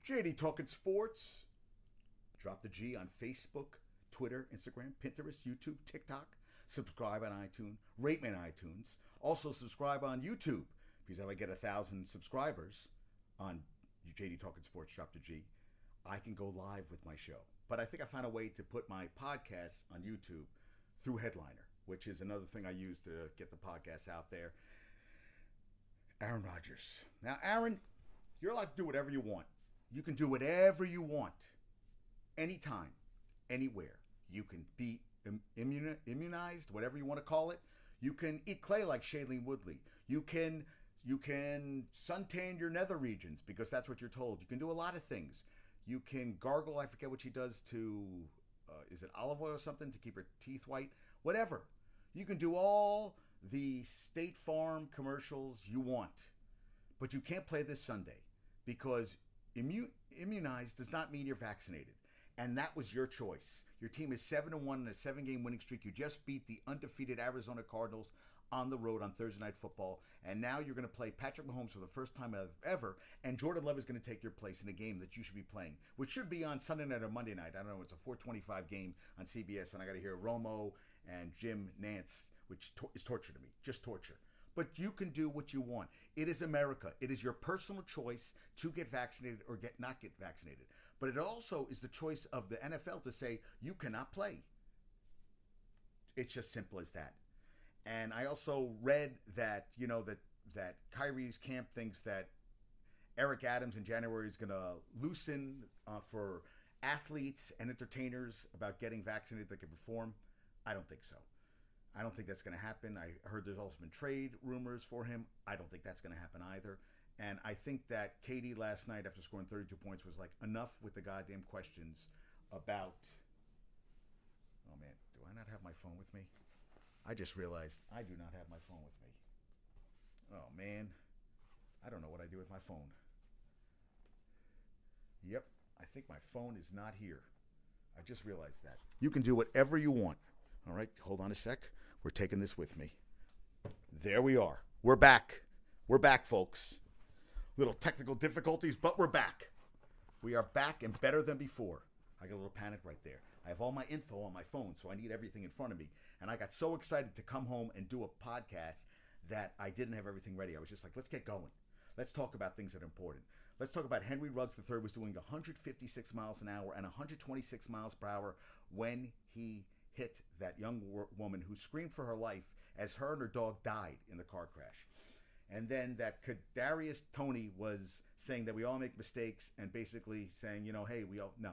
JD Talking Sports. Drop the G on Facebook, Twitter, Instagram, Pinterest, YouTube, TikTok. Subscribe on iTunes. Rate me on iTunes. Also subscribe on YouTube because if I get 1,000 subscribers on JD Talking Sports, Drop the G, I can go live with my show. But I think I found a way to put my podcasts on YouTube through Headliner, which is another thing I use to get the podcast out there. Aaron Rodgers. Now, Aaron, you're allowed to do whatever you want. You can do whatever you want, anytime, anywhere. You can be immunized, whatever you want to call it. You can eat clay like Shailene Woodley. You can suntan your nether regions because that's what you're told. You can do a lot of things. You can gargle, I forget what she does to, is it olive oil or something to keep her teeth white? Whatever. You can do all the State Farm commercials you want. But you can't play this Sunday because immunized does not mean you're vaccinated. And that was your choice. Your team is 7-1 in a 7-game winning streak. You just beat the undefeated Arizona Cardinals on the road on Thursday Night Football. And now you're going to play Patrick Mahomes for the first time ever. And Jordan Love is going to take your place in a game that you should be playing, which should be on Sunday night or Monday night. I don't know. It's a 4:25 game on CBS. And I got to hear Romo and Jim Nantz, which is torture to me. Just torture. But you can do what you want. It is America. It is your personal choice to get vaccinated or not get vaccinated. But it also is the choice of the NFL to say you cannot play. It's just simple as that. And I also read that, that Kyrie's camp thinks that Eric Adams in January is going to loosen for athletes and entertainers about getting vaccinated that can perform. I don't think so. I don't think that's going to happen. I heard there's also been trade rumors for him. I don't think that's going to happen either. And I think that KD last night, after scoring 32 points, was like, enough with the goddamn questions about... Oh, man, do I not have my phone with me? I just realized I do not have my phone with me. Oh, man. I don't know what I do with my phone. Yep, I think my phone is not here. I just realized that. You can do whatever you want. All right, hold on a sec. We're taking this with me. There we are. We're back. We're back, folks. Little technical difficulties, but we're back. We are back and better than before. I got a little panic right there. I have all my info on my phone, so I need everything in front of me. And I got so excited to come home and do a podcast that I didn't have everything ready. I was just like, let's get going. Let's talk about things that are important. Let's talk about Henry Ruggs III was doing 156 miles an hour and 126 miles per hour when he hit that young woman who screamed for her life as her and her dog died in the car crash. And then that Kadarius Toney was saying that we all make mistakes and basically saying, hey, we all, no.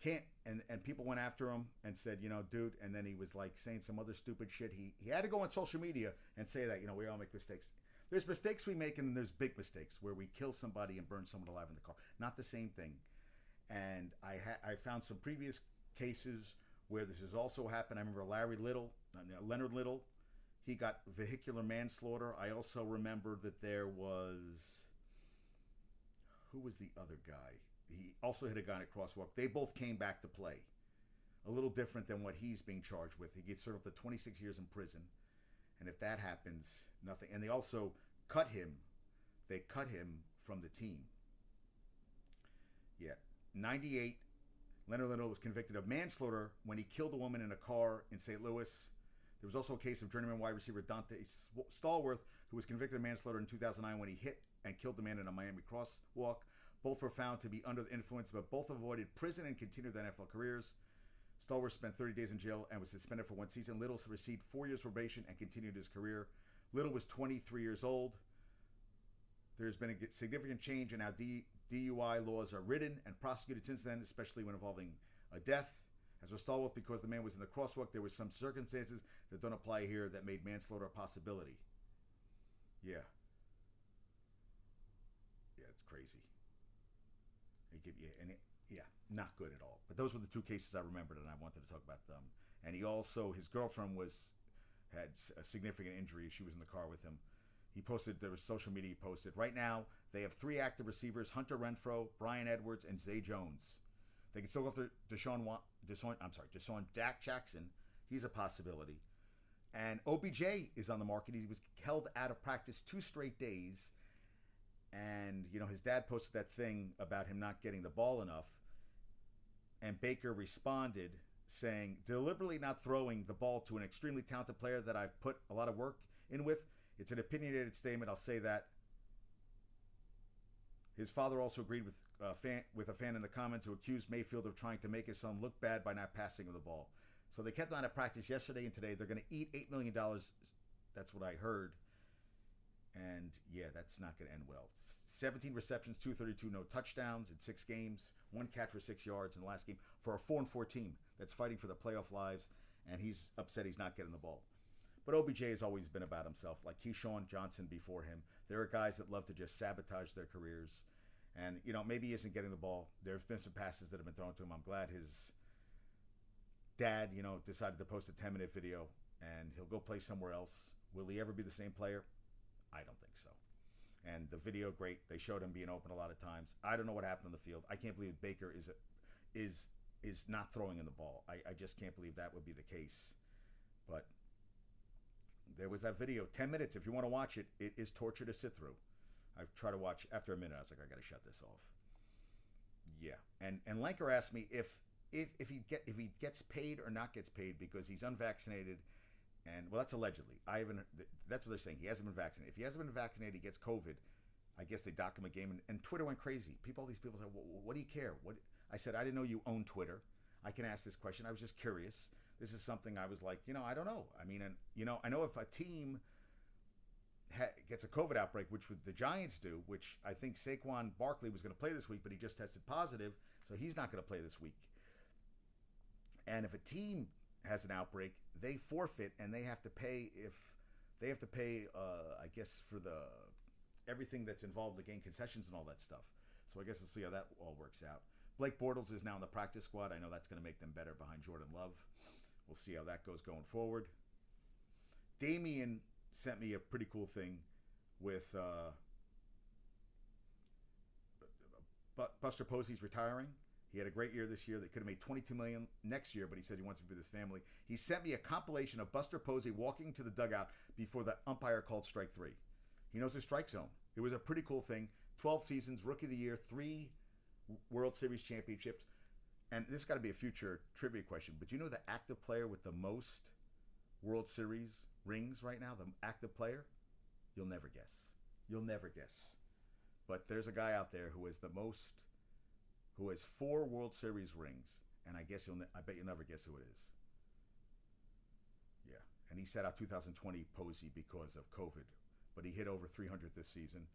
Can't, and people went after him and said, dude, and then he was like saying some other stupid shit. He had to go on social media and say that, we all make mistakes. There's mistakes we make and then there's big mistakes where we kill somebody and burn someone alive in the car. Not the same thing. And I found some previous cases where this has also happened. I remember Leonard Little, he got vehicular manslaughter. I also remember that there was, who was the other guy? He also hit a guy in a crosswalk. They both came back to play. A little different than what he's being charged with. He gets served up to 26 years in prison. And if that happens, nothing. And they also cut him. They cut him from the team. Yeah. 98, Leonard Little was convicted of manslaughter when he killed a woman in a car in St. Louis. There was also a case of journeyman wide receiver Dante Stallworth, who was convicted of manslaughter in 2009 when he hit and killed the man in a Miami crosswalk. Both were found to be under the influence, but both avoided prison and continued their NFL careers. Stallworth spent 30 days in jail and was suspended for 1 season. Little received 4 years probation and continued his career. Little was 23 years old. There's been a significant change in how DUI laws are written and prosecuted since then, especially when involving a death. As with Stallworth, because the man was in the crosswalk, there were some circumstances that don't apply here that made manslaughter a possibility. Yeah. Yeah, it's crazy. Not good at all. But those were the two cases I remembered, and I wanted to talk about them. And he also, his girlfriend had a significant injury. She was in the car with him. He posted, there was social media he posted. Right now, they have 3 active receivers, Hunter Renfrow, Brian Edwards, and Zay Jones. They can still go after Deshaun Jackson. He's a possibility. And OBJ is on the market. He was held out of practice 2 straight days. And, his dad posted that thing about him not getting the ball enough. And Baker responded saying, deliberately not throwing the ball to an extremely talented player that I've put a lot of work in with. It's an opinionated statement. I'll say that. His father also agreed with a fan in the comments who accused Mayfield of trying to make his son look bad by not passing him the ball. So they kept on at practice yesterday and today. They're going to eat $8 million. That's what I heard. And, yeah, that's not going to end well. 17 receptions, 232, no touchdowns in 6 games. 1 catch for 6 yards in the last game for a 4-4 team that's fighting for the playoff lives. And he's upset he's not getting the ball. But OBJ has always been about himself, like Keyshawn Johnson before him. There are guys that love to just sabotage their careers. And, maybe he isn't getting the ball. There's been some passes that have been thrown to him. I'm glad his dad, decided to post a 10-minute video, and he'll go play somewhere else. Will he ever be the same player? I don't think so. And the video, great. They showed him being open a lot of times. I don't know what happened on the field. I can't believe Baker is not throwing in the ball. I just can't believe that would be the case. But there was that video, 10 minutes. If you want to watch it, it is torture to sit through. I tried to watch after a minute. I was like, I got to shut this off. Yeah, and Lanker asked me if he gets paid or not gets paid because he's unvaccinated, and well, that's allegedly. That's what they're saying. He hasn't been vaccinated. If he hasn't been vaccinated, he gets COVID. I guess they dock him a game, and Twitter went crazy. All these people said, well, "What do you care?" I said, "I didn't know you own Twitter. I can ask this question. I was just curious. This is something I was like, I don't know. I mean, and I know if a team gets a COVID outbreak, which the Giants do, which I think Saquon Barkley was going to play this week, but he just tested positive, so he's not going to play this week. And if a team has an outbreak, they forfeit and they have to pay I guess for everything that's involved in the game, concessions and all that stuff. So I guess we'll see how that all works out. Blake Bortles is now in the practice squad. I know that's going to make them better behind Jordan Love. We'll see how that goes going forward. Damian sent me a pretty cool thing with Buster Posey's retiring. He had a great year this year. They could have made $22 million next year, but he said he wants to be with his family. He sent me a compilation of Buster Posey walking to the dugout before the umpire called strike 3. He knows his strike zone. It was a pretty cool thing. 12 seasons, Rookie of the Year, 3 World Series championships. And this has got to be a future trivia question, but do you know the active player with the most World Series rings right now, the active player? You'll never guess. You'll never guess. But there's a guy out there who has 4 World Series rings, and I bet you'll never guess who it is. Yeah, and he sat out 2020 Posey because of COVID, but he hit over 300 this season.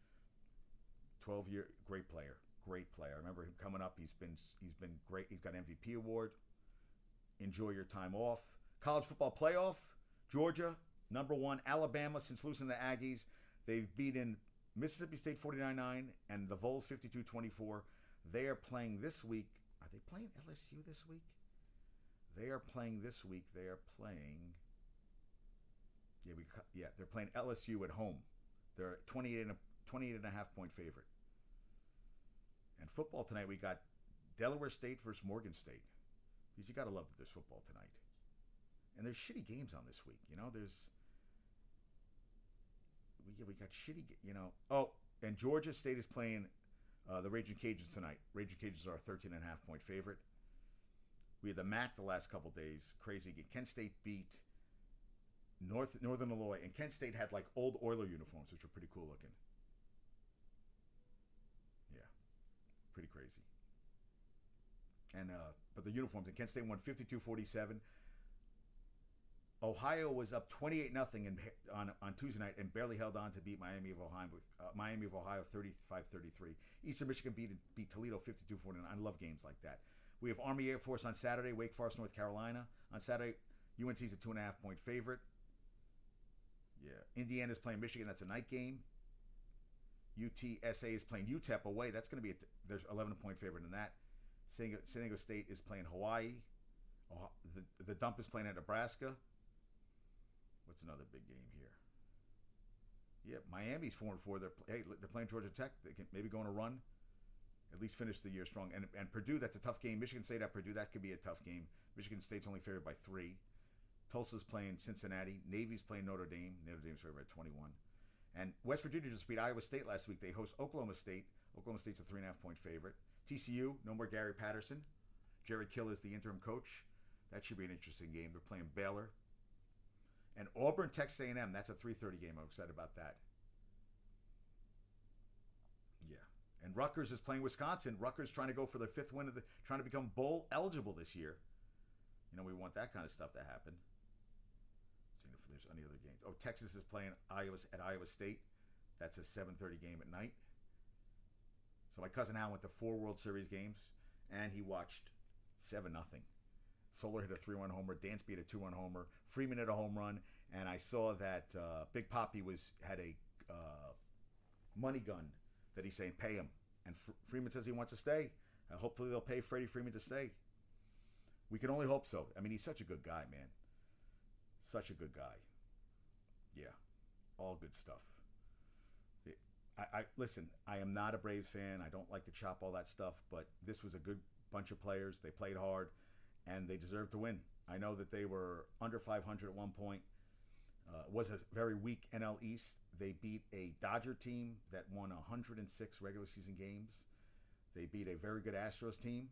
12-year, great player. I remember him coming up. He's been great. He's got MVP award. Enjoy your time off. College football playoff. Georgia, number 1. Alabama, since losing the Aggies, they've beaten Mississippi State 49-9 and the Vols 52-24. They are playing this week. Are they playing LSU this week? They are playing this week. They are playing. They're playing LSU at home. They're 28 and a half point favorite. And football tonight, we got Delaware State versus Morgan State. Because you got to love that there's football tonight. And there's shitty games on this week. We got shitty. Oh, and Georgia State is playing the Raging Cajuns tonight. Raging Cajuns are a 13 and a half point favorite. We had the MAC the last couple days. Crazy game. Kent State beat Northern Illinois, and Kent State had like old Oiler uniforms, which were pretty cool looking. Yeah, pretty crazy. And but the uniforms, and Kent State won 52-47. Ohio was up 28-0 on Tuesday night and barely held on to beat Miami of Ohio 35-33. Eastern Michigan beat Toledo 52-49. I love games like that. We have Army Air Force on Saturday, Wake Forest, North Carolina. On Saturday, UNC's a 2.5 point favorite. Yeah, Indiana's playing Michigan. That's a night game. UTSA is playing UTEP away. That's going to be there's 11 point favorite in that. San Diego State is playing Hawaii. The Dump is playing at Nebraska. What's another big game here? Yeah, Miami's 4-4. They're playing Georgia Tech. They can maybe go on a run. At least finish the year strong. And Purdue, that's a tough game. Michigan State at Purdue, that could be a tough game. Michigan State's only favored by 3. Tulsa's playing Cincinnati. Navy's playing Notre Dame. Notre Dame's favored by 21. And West Virginia just beat Iowa State last week. They host Oklahoma State. Oklahoma State's a 3.5-point favorite. TCU, no more Gary Patterson. Jerry Kill is the interim coach. That should be an interesting game. They're playing Baylor. And Auburn, Texas A&M. That's a 3:30 game. I'm excited about that. Yeah. And Rutgers is playing Wisconsin. Rutgers trying to go for their 5th win trying to become bowl eligible this year. You know, we want that kind of stuff to happen. Seeing if there's any other games. Oh, Texas is playing Iowa State. That's a 7:30 game at night. So my cousin Al went to 4 World Series games, and he watched 7-0. Soler hit a 3-run homer. Dansby hit a 2-run homer. Freeman hit a home run, and I saw that Big Papi had a money gun that he's saying pay him, and Freeman says he wants to stay. Hopefully they'll pay Freddie Freeman to stay. We can only hope so. I mean, he's such a good guy, man. Such a good guy. Yeah, all good stuff. I listen. I am not a Braves fan. I don't like to chop all that stuff, but this was a good bunch of players. They played hard, and they deserved to win. I know that they were under 500 at one point. Was a very weak NL East. They beat a Dodger team that won 106 regular season games. They beat a very good Astros team,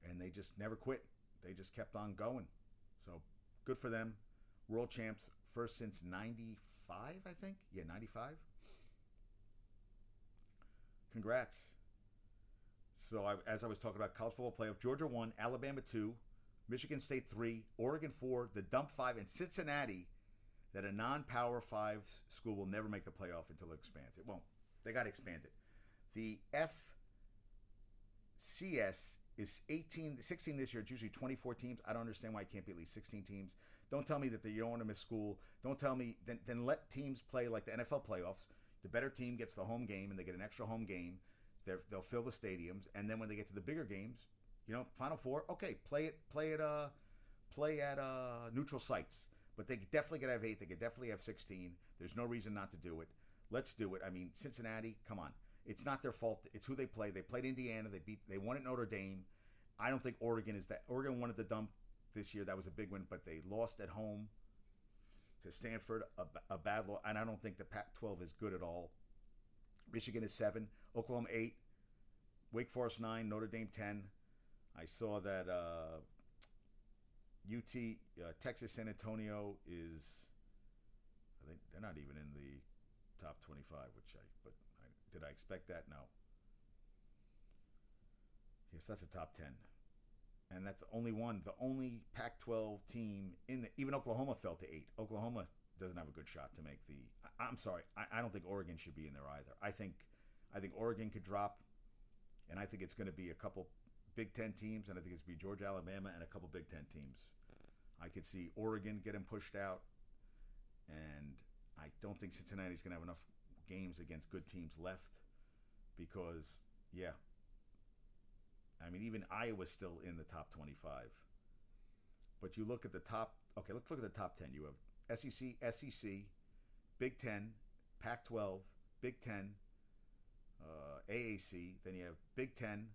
and they just never quit. They just kept on going. So good for them. World champs, first since 95, I think. Yeah, 95. Congrats. So as I was talking about college football playoff, Georgia 1, Alabama 2, Michigan State 3, Oregon 4, the dump 5, and Cincinnati, that a non-Power 5 school will never make the playoff until it expands. It won't. They got to expand it. The FCS is 16 this year. It's usually 24 teams. I don't understand why it can't be at least 16 teams. Don't tell me that you don't want to miss school. Don't tell me. Then let teams play like the NFL playoffs. The better team gets the home game, and they get an extra home game. They'll fill the stadiums, and then when they get to the bigger games, Final Four. Okay, play at neutral sites. But they definitely could have 8. They could definitely have 16. There's no reason not to do it. Let's do it. I mean, Cincinnati, come on. It's not their fault. It's who they play. They played Indiana. They won at Notre Dame. I don't think Oregon is that. Oregon wanted the dump this year. That was a big win, but they lost at home to Stanford, a bad loss. And I don't think the Pac-12 is good at all. Michigan is 7. Oklahoma 8. Wake Forest 9. Notre Dame 10. I saw that UT, Texas San Antonio is, I think they're not even in the top 25, did I expect that? No. Yes, that's a top 10. And that's the only Pac-12 team even Oklahoma fell to 8. Oklahoma doesn't have a good shot to make I'm sorry. I don't think Oregon should be in there either. I think Oregon could drop, and I think it's going to be a couple Big Ten teams, and I think it's going to be Georgia, Alabama, and a couple Big Ten teams. I could see Oregon getting pushed out, and I don't think Cincinnati's going to have enough games against good teams left because, yeah. I mean, even Iowa's still in the top 25. But you look at the top, okay, let's look at the top 10. You have SEC, Big Ten, Pac-12, Big Ten, AAC. Then you have Big Ten,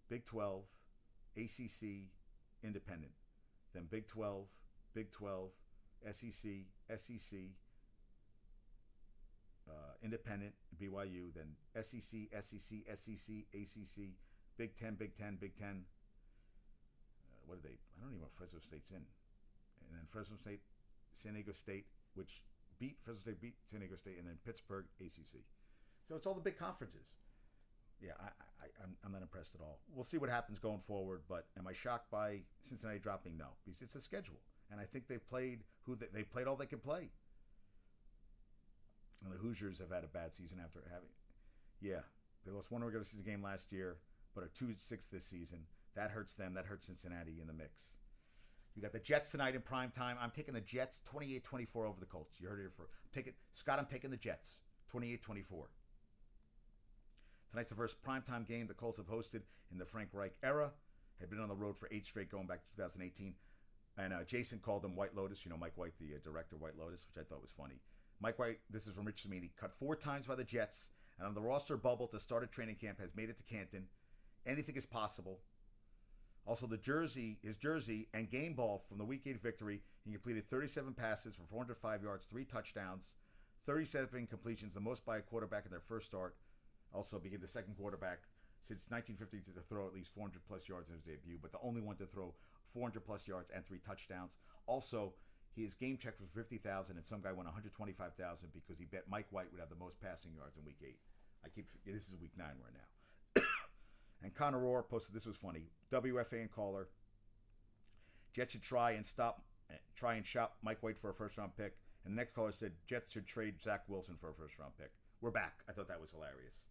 Big 12, ACC, Independent. Then Big 12, SEC, Independent, BYU. Then SEC, SEC, ACC, Big Ten. What are they? I don't even know what Fresno State's in. And then Fresno State, San Diego State, which Fresno State beat San Diego State, and then Pittsburgh, ACC. So it's all the big conferences. Yeah, I'm not impressed at all. We'll see what happens going forward, but am I shocked by Cincinnati dropping? No, because it's a schedule. And I think they played all they could play. And the Hoosiers have had a bad season after having, they lost one regular season game last year, but are 2-6 this season. That hurts them. That hurts Cincinnati in the mix. You got the Jets tonight in prime time. I'm taking the Jets 28-24 over the Colts. You heard it here first. I'm taking the Jets 28-24. Tonight's the first primetime game the Colts have hosted in the Frank Reich era. Had been on the road for 8 straight going back to 2018. And Jason called them White Lotus. Mike White, the director of White Lotus, which I thought was funny. Mike White, this is from Rich Cimini, cut 4 times by the Jets, and on the roster bubble to start a training camp has made it to Canton. Anything is possible. Also, his jersey and game ball from the Week 8 victory, he completed 37 passes for 405 yards, 3 touchdowns, 37 completions, the most by a quarterback in their first start. Also became the second quarterback since 1950 to throw at least 400 plus yards in his debut, but the only one to throw 400 plus yards and 3 touchdowns. Also, his game check was 50,000, and some guy won 125,000 because he bet Mike White would have the most passing yards in Week 8. This is Week 9 right now. And Connor Orr posted, this was funny. WFAN caller. Jets should try and shop Mike White for a first-round pick. And the next caller said Jets should trade Zach Wilson for a first-round pick. We're back. I thought that was hilarious.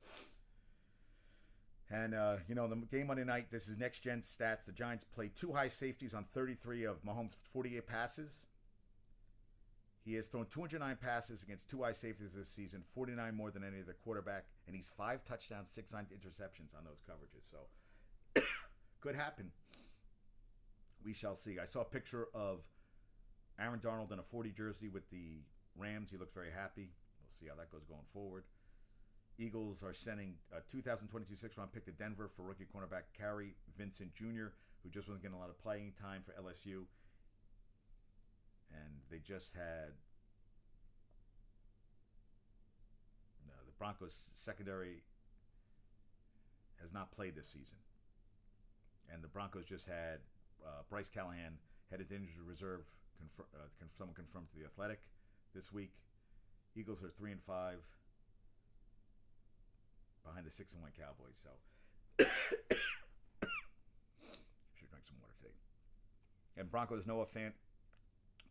And, the game Monday night, this is next-gen stats. The Giants played 2 high safeties on 33 of Mahomes' 48 passes. He has thrown 209 passes against 2 high safeties this season, 49 more than any other quarterback, and he's 5 touchdowns, 6 interceptions on those coverages. So, could happen. We shall see. I saw a picture of Aaron Donald in a 40 jersey with the Rams. He looks very happy. We'll see how that goes going forward. Eagles are sending a 2022 6th-round pick to Denver for rookie cornerback Kary Vincent Jr., who just wasn't getting a lot of playing time for LSU. And they just had the Broncos secondary has not played this season. And the Broncos just had Bryce Callahan headed to injured reserve. Someone confirmed to The Athletic this week. Eagles are 3-5 behind the 6-1 Cowboys. So should drink some water today. And Broncos Noah Fant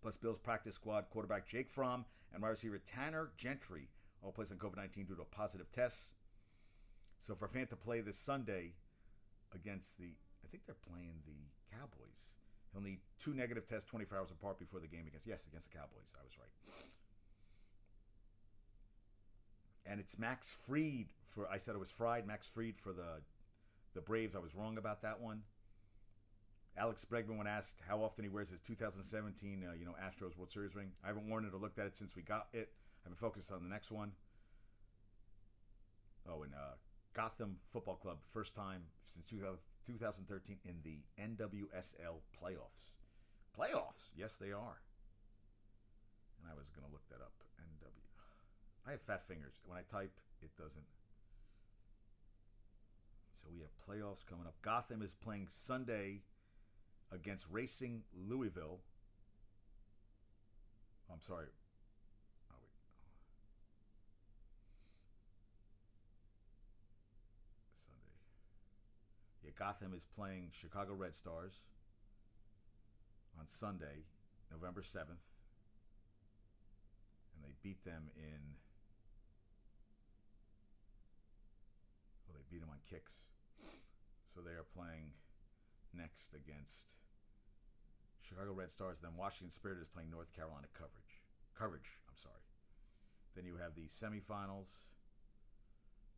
plus Bills practice squad quarterback Jake Fromm and wide receiver Tanner Gentry all placed on COVID-19 due to a positive test. So for Fant to play this Sunday against I think they're playing the Cowboys. He'll need 2 negative tests 24 hours apart before the game against the Cowboys. I was right. And it's Max Fried I said it was Fried, Max Fried for the Braves. I was wrong about that one. Alex Bregman, when asked how often he wears his 2017, Astros World Series ring. I haven't worn it or looked at it since we got it. I've been focused on the next one. Oh, and Gotham Football Club, first time since 2013 in the NWSL playoffs. Playoffs, yes, they are. And I was going to look that up. I have fat fingers. When I type, it doesn't. So we have playoffs coming up. Gotham is playing Sunday against Racing Louisville. I'm sorry. Oh, wait. Sunday. Yeah, Gotham is playing Chicago Red Stars on Sunday, November 7th. And they beat them they beat them on kicks. So they are playing next against Chicago Red Stars. Then Washington Spirit is playing North Carolina Courage. Then you have the semifinals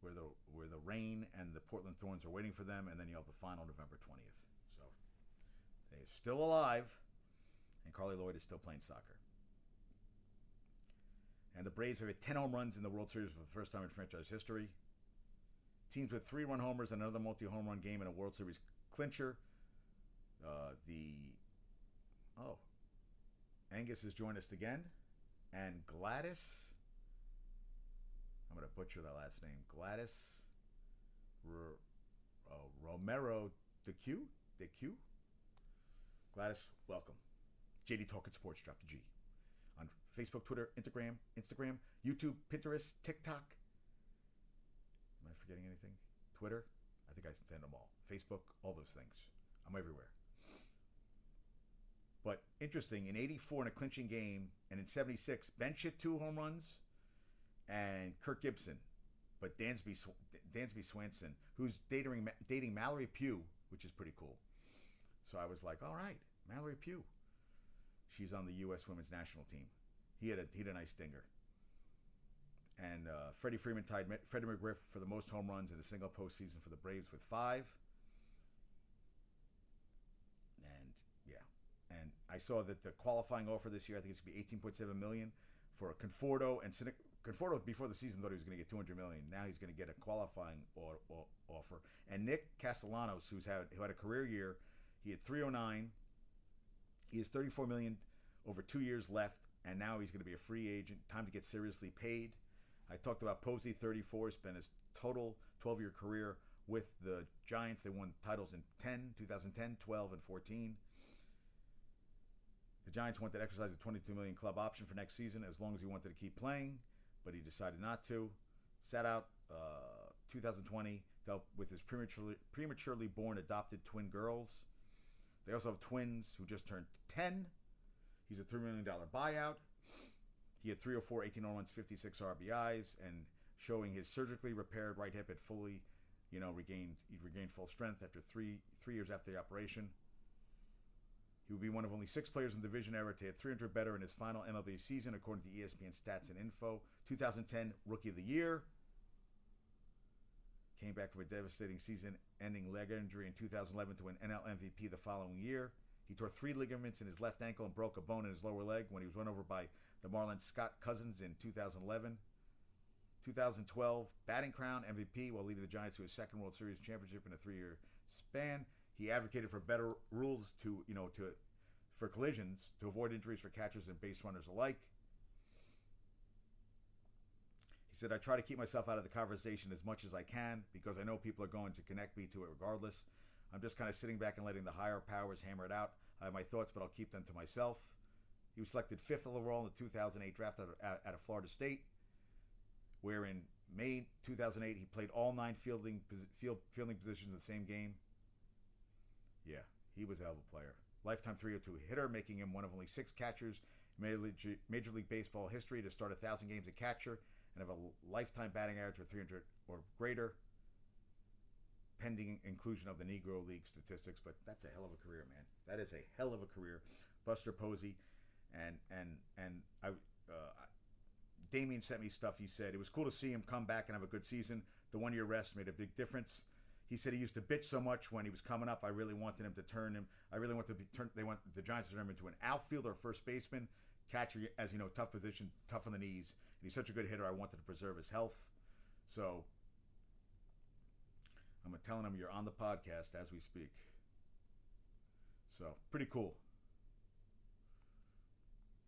where the Reign and the Portland Thorns are waiting for them, and then you have the final November 20th. So they're still alive, and Carly Lloyd is still playing soccer. And the Braves have hit 10 home runs in the World Series for the first time in franchise history. Teams with 3-run homers and another multi-home run game in a World Series clincher. Angus has joined us again. And Gladys, I'm going to butcher that last name. Gladys Romero DeQ. Gladys, welcome. JD Talking Sports, drop the G. On Facebook, Twitter, Instagram, YouTube, Pinterest, TikTok. Am I forgetting anything? Twitter? I think I send them all. Facebook, all those things. I'm everywhere. But interesting, in 84 in a clinching game, and in 76, Bench hit 2 home runs, and Kirk Gibson. But Dansby Swanson, who's dating Mallory Pugh, which is pretty cool. So I was like, all right, Mallory Pugh. She's on the U.S. Women's National Team. He had a nice stinger. And Freddie Freeman tied Freddie McGriff for the most home runs in a single postseason for the Braves with 5. And I saw that the qualifying offer this year, I think it's going to be $18.7 million for Conforto. And Conforto, before the season, thought he was going to get $200 million. Now he's going to get a qualifying offer. And Nick Castellanos, who had a career year, he had 309. He has $34 million over 2 years left and now he's going to be a free agent. Time to get seriously paid. I talked about Posey, 34, spent his total 12-year career with the Giants. They won titles in 2010, 12, and 14. The Giants wanted to exercise a $22 million club option for next season as long as he wanted to keep playing, but he decided not to. Sat out 2020, dealt with his prematurely born adopted twin girls. They also have twins who just turned 10. He's a $3 million buyout. He had 304, 18 home runs, 56 RBIs, and showing his surgically repaired right hip had fully, regained full strength after three years after the operation. He would be one of only 6 players in the division era to hit 300 better in his final MLB season, according to ESPN Stats and Info. 2010 Rookie of the Year. Came back from a devastating season-ending leg injury in 2011 to win NL MVP the following year. He tore 3 ligaments in his left ankle and broke a bone in his lower leg when he was run over by the Marlins' Scott Cousins in 2011. 2012 batting crown MVP while leading the Giants to his second World Series championship in a 3-year span. He advocated for better rules for collisions to avoid injuries for catchers and base runners alike. He said, I try to keep myself out of the conversation as much as I can because I know people are going to connect me to it regardless. I'm just kind of sitting back and letting the higher powers hammer it out. I have my thoughts, but I'll keep them to myself. He was selected 5th overall in the 2008 draft out of Florida State, where in May 2008 he played all 9 fielding positions in the same game. Yeah, he was a hell of a player. Lifetime 302 hitter, making him one of only 6 catchers in Major League Baseball history to start 1,000 games at catcher and have a lifetime batting average of 300 or greater, pending inclusion of the Negro League statistics. But that's a hell of a career, man. That is a hell of a career, Buster Posey. And Damien sent me stuff. He said it was cool to see him come back and have a good season. The 1-year rest made a big difference. He said he used to bitch so much when he was coming up. I really wanted him to turn him. They want the Giants to turn him into an outfielder or first baseman. Catcher, as you know, tough position, tough on the knees. And he's such a good hitter. I wanted to preserve his health. So I'm telling him you're on the podcast as we speak. So pretty cool.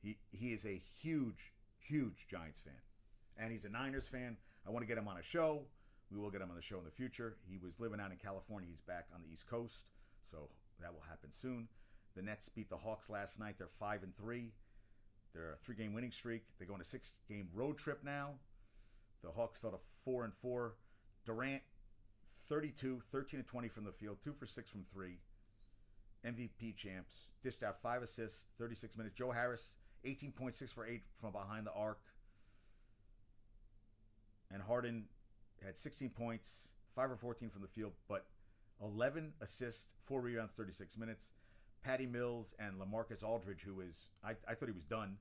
He is a huge Giants fan. And he's a Niners fan. I want to get him on a show. We will get him on the show in the future. He was living out in California. He's back on the East Coast. So that will happen soon. The Nets beat the Hawks last night. They're 5-3. They're a 3-game winning streak. They go on a 6-game road trip now. The Hawks fell to 4-4. Durant, 32, 13-20 from the field, 2 for 6 from 3. MVP champs. Dished out 5 assists, 36 minutes. Joe Harris, 18.6 for 8 from behind the arc. And Harden had 16 points, 5 or 14 from the field, but 11 assists, 4 rebounds, 36 minutes. Patty Mills and LaMarcus Aldridge, who is, I thought he was done,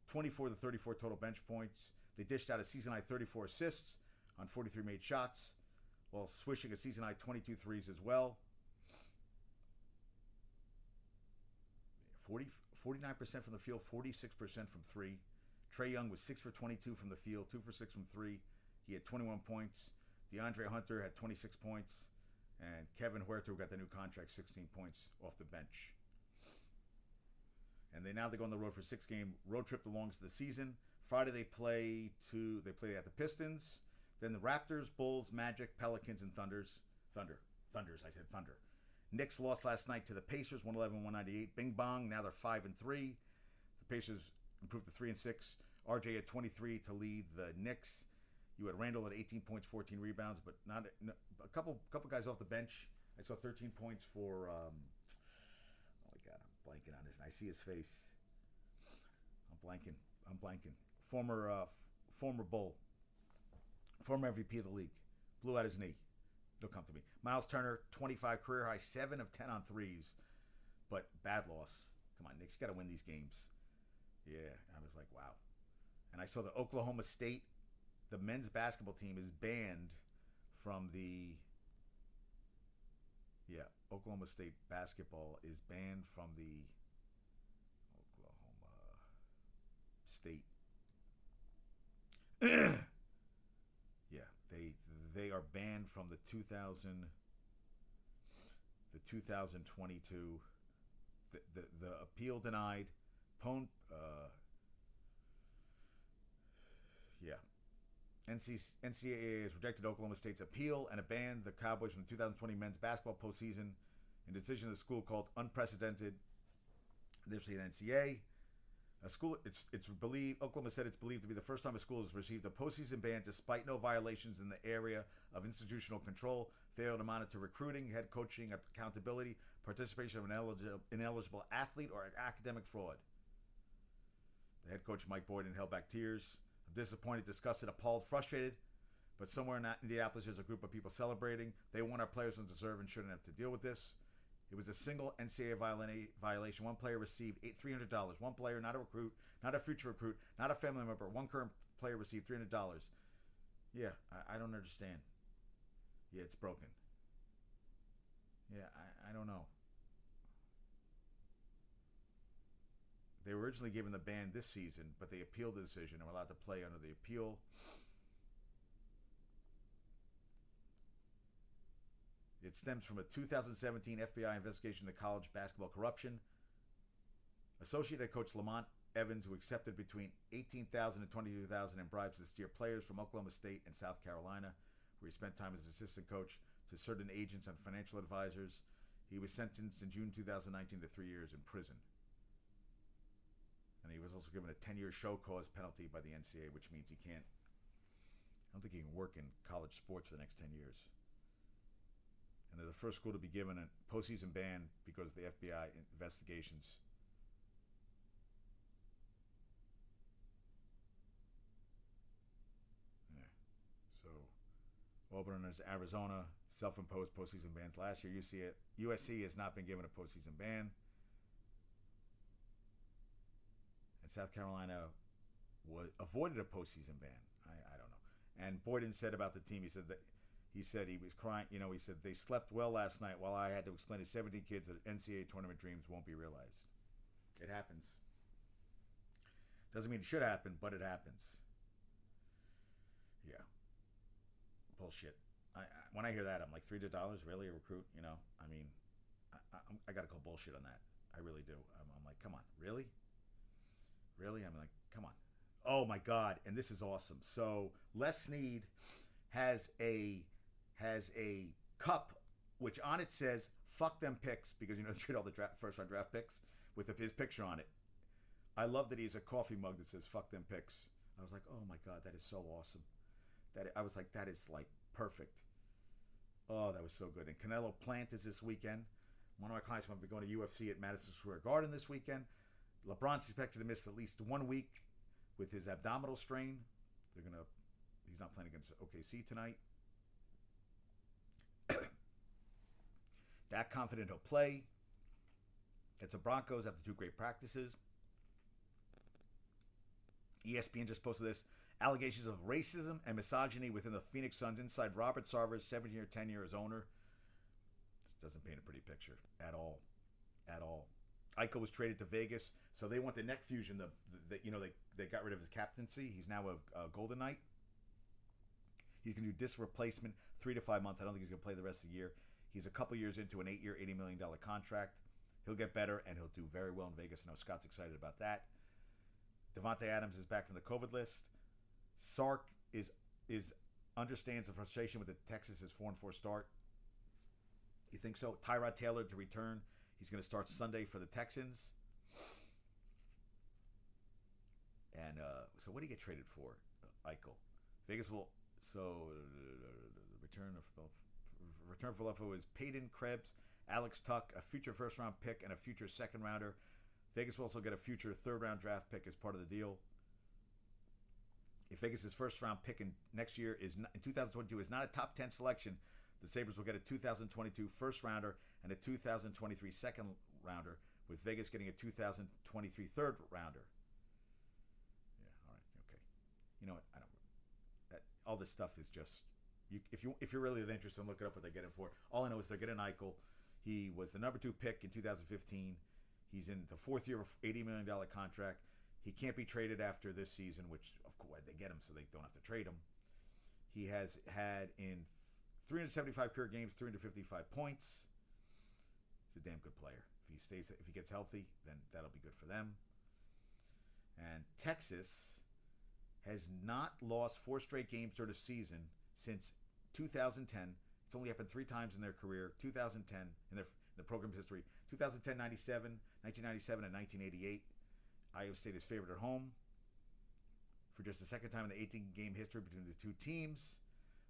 24 to 34 total bench points. They dished out a season-high 34 assists on 43 made shots, while swishing a season-high 22 threes as well. 49% from the field, 46% from 3. Trae Young was 6 for 22 from the field, 2 for 6 from 3. He had 21 points. DeAndre Hunter had 26 points. And Kevin Huerter, who got the new contract, 16 points off the bench. And they go on the road for a 6-game road trip the longest of the season. Friday they play at the Pistons. Then the Raptors, Bulls, Magic, Pelicans, and Thunders. Knicks lost last night to the Pacers, 111-198. Bing bong, now they're 5-3. The Pacers improved to 3-6. RJ had 23 to lead the Knicks. You had Randall at 18 points, 14 rebounds, but not a couple guys off the bench. I saw 13 points for. Oh my God, I'm blanking on his. I see his face. I'm blanking. Former Bull, former MVP of the league, blew out his knee. It'll come to me. Miles Turner, 25 career high, 7 of 10 on threes, but bad loss. Come on, Knicks, you got to win these games. Yeah, I was like, wow. And I saw the Oklahoma State. The men's basketball team is banned from the. Yeah, Oklahoma State basketball is banned from the Oklahoma State. Yeah, they are banned from the 2022. The appeal denied. NCAA has rejected Oklahoma State's appeal and abandoned the Cowboys from the 2020 men's basketball postseason in a decision the school called unprecedented. There's the NCAA. It's believed Oklahoma said it's believed to be the first time a school has received a postseason ban despite no violations in the area of institutional control, failure to monitor recruiting, head coaching, accountability, participation of an ineligible athlete, or academic fraud. The head coach Mike Boyden held back tears. I'm disappointed, disgusted, appalled, frustrated. But somewhere in Indianapolis, there's a group of people celebrating. They want our players don't deserve and shouldn't have to deal with this. It was a single NCAA violation. One player received $300. One player, not a recruit, not a future recruit, not a family member. One current player received $300. Yeah, I don't understand. Yeah, it's broken. Yeah, I don't know. They were originally given the ban this season, but they appealed the decision and were allowed to play under the appeal. It stems from a 2017 FBI investigation into college basketball corruption. Associate coach Lamont Evans, who accepted between $18,000 and $22,000 in bribes to steer players from Oklahoma State and South Carolina, where he spent time as assistant coach to certain agents and financial advisors. He was sentenced in June 2019 to 3 years in prison. And he was also given a 10-year show cause penalty by the NCAA, which means I don't think he can work in college sports for the next 10 years. And they're the first school to be given a postseason ban because of the FBI investigations. Yeah. So, Auburn is Arizona, self-imposed postseason bans last year. USC has not been given a postseason ban. And South Carolina avoided a postseason ban. I don't know. And Boyden said about the team, he said he was crying. He said they slept well last night while I had to explain to 17 kids that NCAA tournament dreams won't be realized. It happens. Doesn't mean it should happen, but it happens. Yeah. Bullshit. When I hear that, I'm like, $300, really, a recruit? I got to call bullshit on that. I really do. I'm like, come on, really? Really? I'm like, come on. Oh my God. And this is awesome. So Les Snead has a cup which on it says "fuck them picks" because they treat all the first round draft picks with his picture on it. I love that he has a coffee mug that says "fuck them picks." I was like, oh my God, that is so awesome. I was like, that is like perfect. Oh, that was so good. And Canelo Plant is this weekend. One of my clients might be going to UFC at Madison Square Garden this weekend. LeBron's expected to miss at least 1 week with his abdominal strain. He's not playing against OKC tonight. That confident he'll play. Gets the Broncos after 2 great practices. ESPN just posted this. Allegations of racism and misogyny within the Phoenix Suns inside Robert Sarver's 7-year tenure as owner. This doesn't paint a pretty picture at all. At all. Eichel was traded to Vegas, so they want the neck fusion. They got rid of his captaincy. He's now a Golden Knight. He's going to do disc replacement 3 to 5 months. I don't think he's going to play the rest of the year. He's a couple years into an 8-year, $80 million contract. He'll get better, and he'll do very well in Vegas. I know Scott's excited about that. Devontae Adams is back from the COVID list. Sark understands the frustration with the Texas' 4-4 start. You think so? Tyrod Taylor to return. He's going to start Sunday for the Texans. And so what did he get traded for? Eichel. Vegas will... So return for Philadelphia is Peyton Krebs, Alex Tuck, a future first-round pick, and a future second-rounder. Vegas will also get a future third-round draft pick as part of the deal. If Vegas' first-round pick next year in 2022 is not a top 10 selection, the Sabres will get a 2022 first-rounder and a 2023 second-rounder, with Vegas getting a 2023 third-rounder. Yeah, all right, okay. You know what? I don't. All this stuff is just. If you're really interested in looking up what they get him for, all I know is they're getting Eichel. He was the number 2 pick in 2015. He's in the 4th year of $80 million contract. He can't be traded after this season, which of course they get him so they don't have to trade him. He has had in 375 career games, 355 points. He's a damn good player. If he gets healthy, then that'll be good for them. And Texas has not lost 4 straight games during the season since 2010. It's only happened 3 times in their career. 2010 in the program's history. 2010, 97, 1997, and 1988. Iowa State is favored at home for just the second time in the 18-game history between the two teams.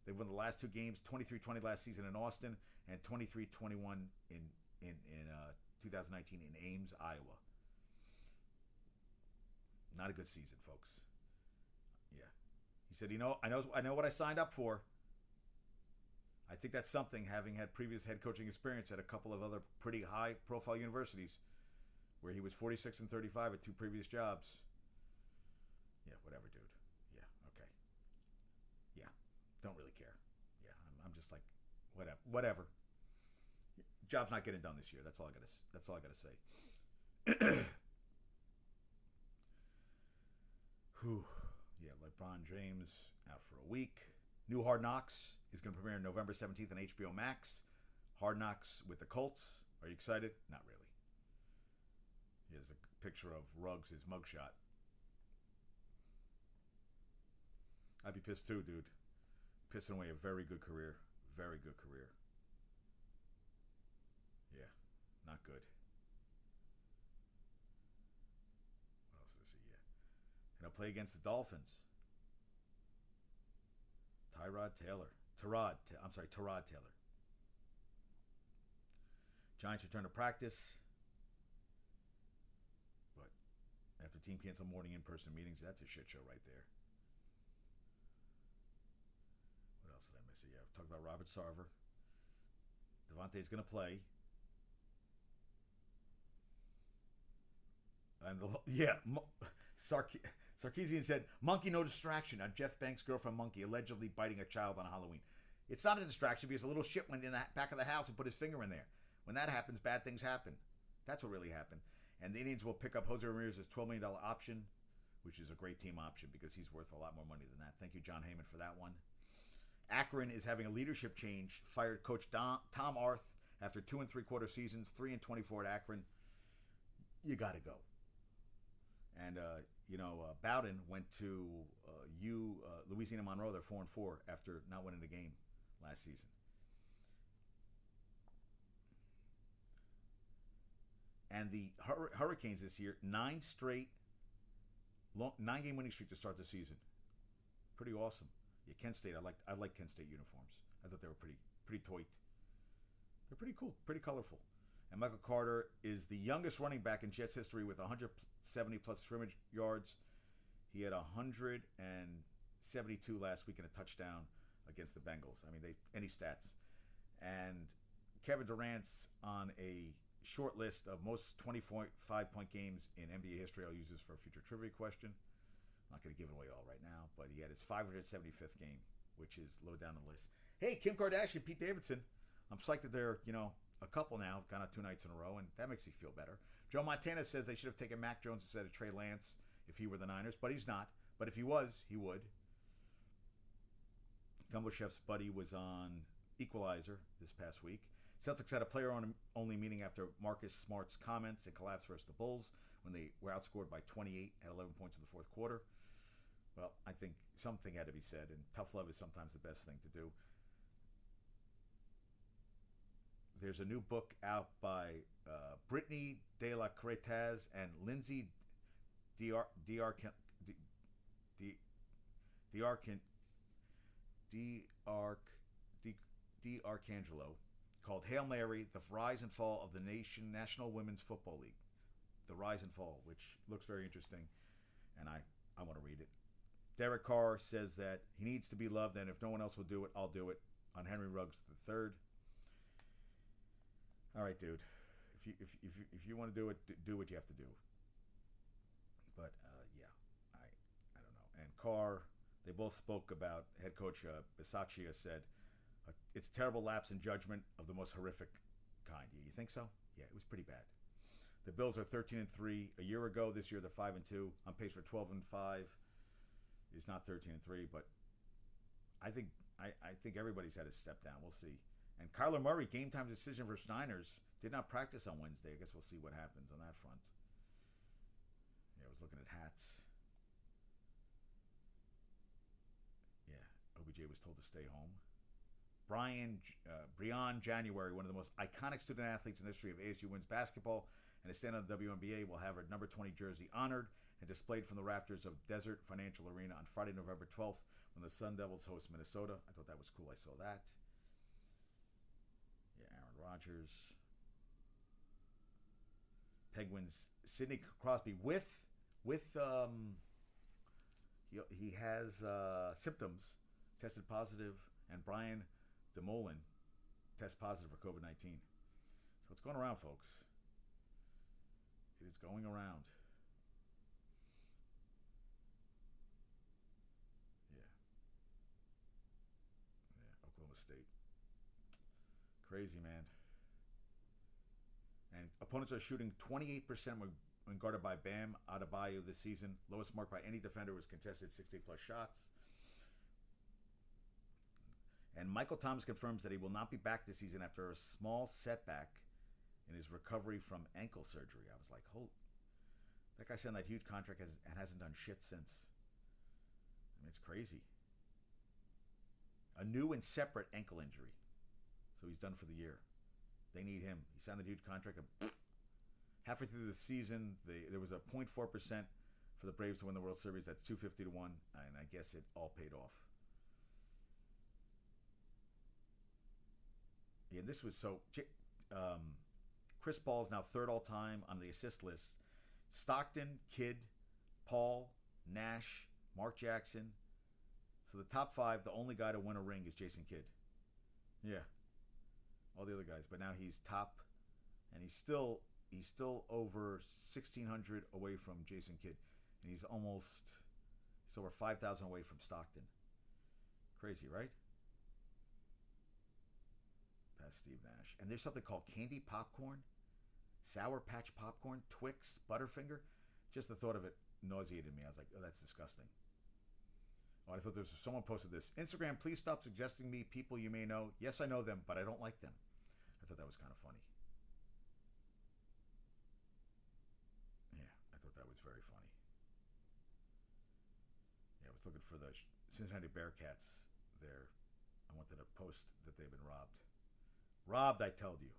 They've won the last 2 games, 23-20 last season in Austin and 23-21 in 2019 in Ames, Iowa. Not a good season, folks. Yeah. He said, I know what I signed up for. I think that's something, having had previous head coaching experience at a couple of other pretty high-profile universities where he was 46-35 at 2 previous jobs. Yeah, whatever, dude. Yeah, okay. Yeah, don't really care. Yeah, I'm just like, whatever. Job's not getting done this year. That's all I gotta say. Whew. Yeah, LeBron James out for a week. New Hard Knocks is going to premiere November 17th on HBO Max. Hard Knocks with the Colts. Are you excited? Not really. Here's a picture of Ruggs' mugshot. I'd be pissed too, dude. Pissing away a very good career. Very good career. Yeah, not good. What else did I see? Yeah. And I'll play against the Dolphins. Tyrod Taylor. Giants return to practice. But after team cancel morning in-person meetings, that's a shit show right there. What else did I miss? Yeah, talk about Robert Sarver. Devontae's going to play. And Sarkisian said, "Monkey, no distraction." On Jeff Banks' girlfriend Monkey allegedly biting a child on Halloween. It's not a distraction because a little shit went in the back of the house and put his finger in there. When that happens, bad things happen. That's what really happened. And the Indians will pick up Jose Ramirez's $12 million option, which is a great team option because he's worth a lot more money than that. Thank you, John Heyman, for that one. Akron is having a leadership change. Fired coach Tom Arth after 2 3/4 seasons, 3-24 at Akron. You got to go. And Bowden went to Louisiana Monroe. They're 4-4 after not winning a game last season. And the Hurricanes this year, 9 straight 9-game winning streak to start the season. Pretty awesome. Yeah, Kent State. I like Kent State uniforms. I thought they were pretty toit. They're pretty cool, pretty colorful. And Michael Carter is the youngest running back in Jets history with 170 plus scrimmage yards. He had 172 last week in a touchdown against the Bengals. I mean, any stats. And Kevin Durant's on a short list of most 25-point games in NBA history. I'll use this for a future trivia question. I'm not going to give it away all right now, but he had his 575th game, which is low down the list. Hey, Kim Kardashian, Pete Davidson. I'm psyched that they're, a couple now, kind of 2 nights in a row, and that makes me feel better. Joe Montana says they should have taken Mac Jones instead of Trey Lance if he were the Niners, but he's not. But if he was, he would. Gumbo Chef's buddy was on Equalizer this past week. Celtics had a player-only meeting after Marcus Smart's comments and collapse versus the Bulls when they were outscored by 28 at 11 points in the fourth quarter. Well, I think something had to be said, and tough love is sometimes the best thing to do. There's a new book out by Brittany De La Cretaz and Lindsay D'Arcangelo called Hail Mary, The Rise and Fall of the National Women's Football League. The Rise and Fall, which looks very interesting, and I want to read it. Derek Carr says that he needs to be loved, and if no one else will do it, I'll do it, on Henry Ruggs III. All right, dude. If you want to do it, do what you have to do. But yeah, I don't know. And Carr, they both spoke about head coach Bisaccia said it's a terrible lapse in judgment of the most horrific kind. You think so? Yeah, it was pretty bad. The Bills are 13-3 a year ago. This year they're 5-2. On pace for 12-5. It's not 13-3, but I think everybody's had a step down. We'll see. And Kyler Murray, game time decision versus Niners, did not practice on Wednesday. I guess we'll see what happens on that front. Yeah, I was looking at hats. OBJ was told to stay home. Brian January, one of the most iconic student athletes in the history of ASU women's basketball, and a stand on the WNBA, will have her number 20 jersey honored and displayed from the rafters of Desert Financial Arena on Friday, November 12th, when the Sun Devils host Minnesota. I thought that was cool. I saw that. Yeah, Aaron Rodgers. Penguins, Sidney Crosby he has symptoms, tested positive, and Brian DeMolin test positive for COVID-19. So it's going around, folks. It is going around. Yeah. Yeah, Oklahoma State. Crazy, man. And opponents are shooting 28% when guarded by Bam Adebayo this season. Lowest mark by any defender was contested 60-plus shots. And Michael Thomas confirms that he will not be back this season after a small setback in his recovery from ankle surgery. I was like, that guy signed that huge contract and hasn't done shit since. I mean, it's crazy. A new and separate ankle injury. So he's done for the year. They need him. He signed a huge contract. Halfway through the season, there was a 0.4% for the Braves to win the World Series. That's 250 to 1, and I guess it all paid off. Yeah, and this was so. Chris Paul is now third all time on the assist list. Stockton, Kidd, Paul, Nash, Mark Jackson. So the top five, the only guy to win a ring is Jason Kidd. Yeah. All the other guys, but now he's top, and he's still over 1,600 away from Jason Kidd, and he's over 5,000 away from Stockton. Crazy, right? Past Steve Nash. And there's something called candy popcorn, Sour Patch popcorn, Twix, Butterfinger. Just the thought of it nauseated me. I was like, oh, that's disgusting. Oh, I thought someone posted this. Instagram, please stop suggesting me people you may know. Yes, I know them, but I don't like them. I thought that was kind of funny. Yeah, I thought that was very funny. Yeah, I was looking for the Cincinnati Bearcats there. I wanted to post that they've been robbed. Robbed, I tell you.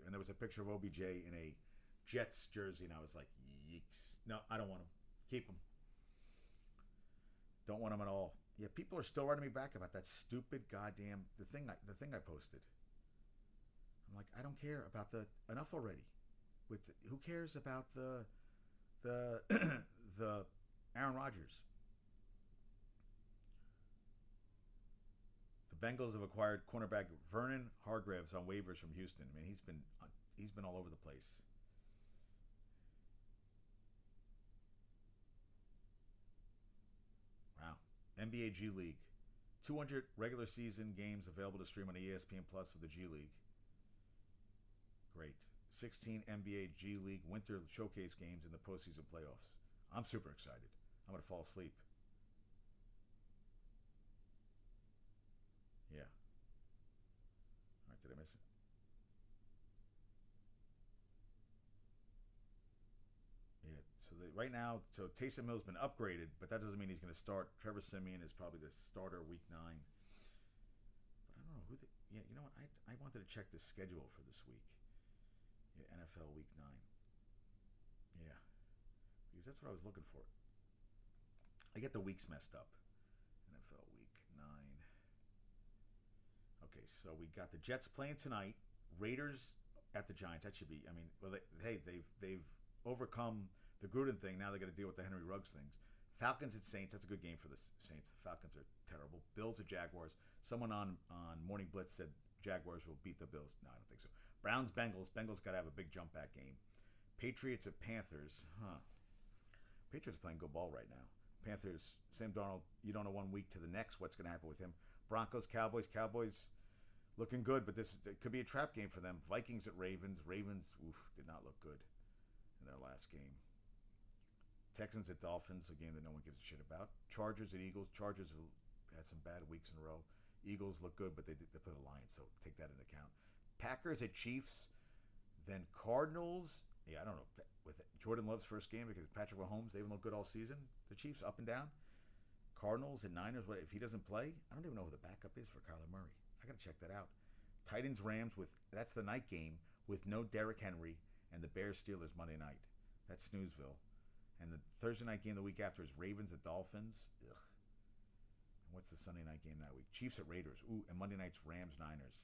And there was a picture of OBJ in a Jets jersey, and I was like, yeeks. No, I don't want him. Keep him. Don't want him at all. Yeah, people are still writing me back about that stupid goddamn the thing I posted. I'm like, I don't care about enough already. Who cares about the Aaron Rodgers? The Bengals have acquired cornerback Vernon Hargreaves on waivers from Houston. I mean, he's been all over the place. Wow. NBA G League. 200 regular season games available to stream on ESPN Plus for the G League. Great. 16 NBA G League Winter Showcase games in the postseason playoffs. I'm super excited. I'm going to fall asleep. Yeah. All right, did I miss it? Yeah. So right now, Taysom Hill's been upgraded, but that doesn't mean he's going to start. Trevor Siemian is probably the starter week 9. But I don't know who. Yeah, you know what? I wanted to check the schedule for this week. Yeah, NFL week 9. Yeah, because that's what I was looking for. I get the weeks messed up. NFL week 9. Okay, so we got the Jets playing tonight. Raiders at the Giants. That should be. I mean, well, they've overcome the Gruden thing. Now they got to deal with the Henry Ruggs things. Falcons at Saints. That's a good game for the Saints. The Falcons are terrible. Bills at Jaguars. Someone on Morning Blitz said Jaguars will beat the Bills. No, I don't think so. Browns Bengals. Bengals got to have a big jump back game. Patriots at Panthers. Patriots are playing good ball right now. Panthers. Sam Darnold. You don't know 1 week to the next what's going to happen with him. Broncos Cowboys. Cowboys looking good, but it could be a trap game for them. Vikings at Ravens. Ravens did not look good in their last game. Texans at Dolphins, a game that no one gives a shit about. Chargers at Eagles. Chargers have had some bad weeks in a row. Eagles look good, but they put a Lions, so take that into account. Packers at Chiefs. Then Cardinals. Yeah, I don't know. With Jordan Love's first game because Patrick Mahomes, they haven't looked good all season. The Chiefs up and down. Cardinals and Niners. What if he doesn't play? I don't even know who the backup is for Kyler Murray. I got to check that out. Titans Rams that's the night game with no Derrick Henry, and the Bears Steelers Monday night. That's Snoozeville. And the Thursday night game the week after is Ravens at Dolphins. Ugh. And what's the Sunday night game that week? Chiefs at Raiders. Ooh, and Monday night's Rams Niners.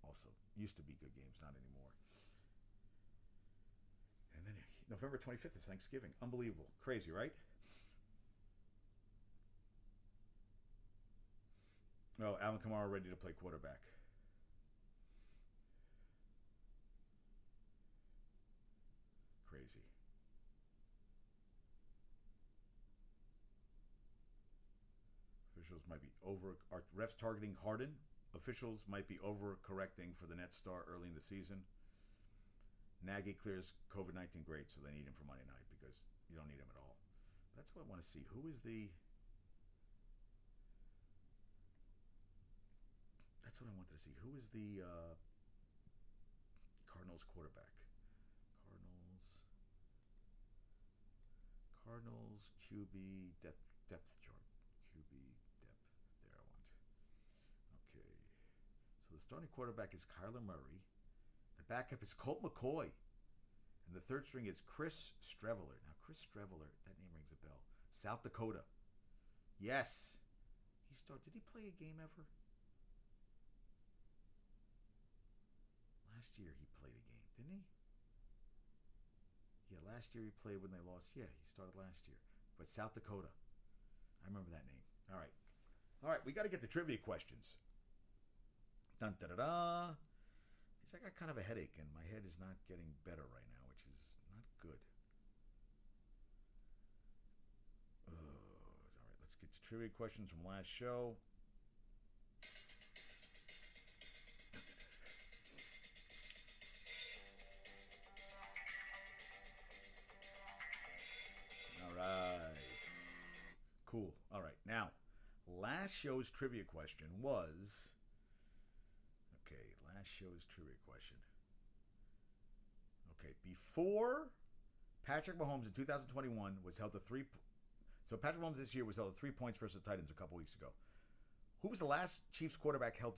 Also used to be good games, not anymore. And then November 25th is Thanksgiving. Unbelievable. Crazy, right? Oh, Alvin Kamara ready to play quarterback. Crazy. Officials might be are refs targeting Harden. Officials might be overcorrecting for the Nets star early in the season. Nagy clears COVID-19 great, so they need him for Monday night because you don't need him at all. That's what I want to see. That's what I wanted to see. Who is the Cardinals quarterback? Cardinals QB depth chart. QB depth. There, I want. Okay. So the starting quarterback is Kyler Murray. The backup is Colt McCoy. And the third string is Chris Streveler. Now, Chris Streveler, that name rings a bell. South Dakota. Yes. Did he play a game ever? Last year he played a game, didn't he? Yeah, last year he played when they lost. Yeah, he started last year. But South Dakota. I remember that name. All right, we got to get the trivia questions. Dun da da da. I got kind of a headache and my head is not getting better right now, which is not good. All right, let's get to trivia questions from last show. All right. Cool. All right. Now, last show's trivia question was... Last show's trivia question. Okay, before Patrick Mahomes in 2021 was held to 3... So Patrick Mahomes this year was held to 3 points versus the Titans a couple weeks ago. Who was the last Chiefs quarterback held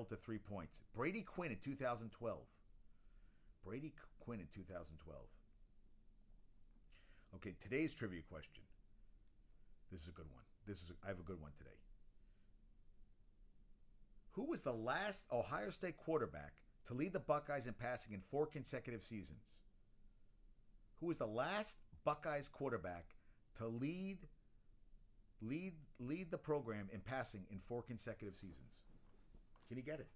to 3 points? Brady Quinn in 2012. Brady Quinn in 2012. Okay, today's trivia question. This is a good one. I have a good one today. Who was the last Ohio State quarterback to lead the Buckeyes in passing in 4 consecutive seasons? Who was the last Buckeyes quarterback to lead the program in passing in 4 consecutive seasons? Can he get it?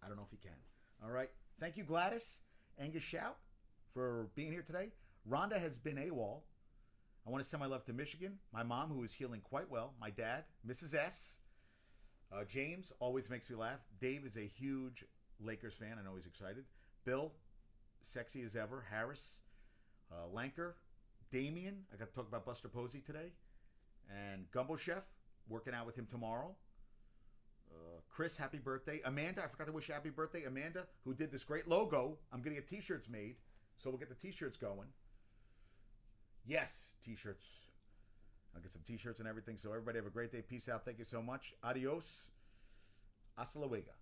I don't know if he can. All right. Thank you, Gladys Angus Shout, for being here today. Rhonda has been AWOL. I want to send my love to Michigan, my mom, who is healing quite well, my dad, Mrs. S., James always makes me laugh. Dave is a huge Lakers fan. I know he's excited. Bill, sexy as ever. Harris, Lanker, Damien. I got to talk about Buster Posey today. And Gumbo Chef, working out with him tomorrow. Chris, happy birthday. Amanda, I forgot to wish happy birthday. Amanda, who did this great logo. I'm going to get t-shirts made, so we'll get the t-shirts going. Yes, t-shirts. I'll get some t-shirts and everything. So everybody have a great day. Peace out. Thank you so much. Adios. Hasta luego.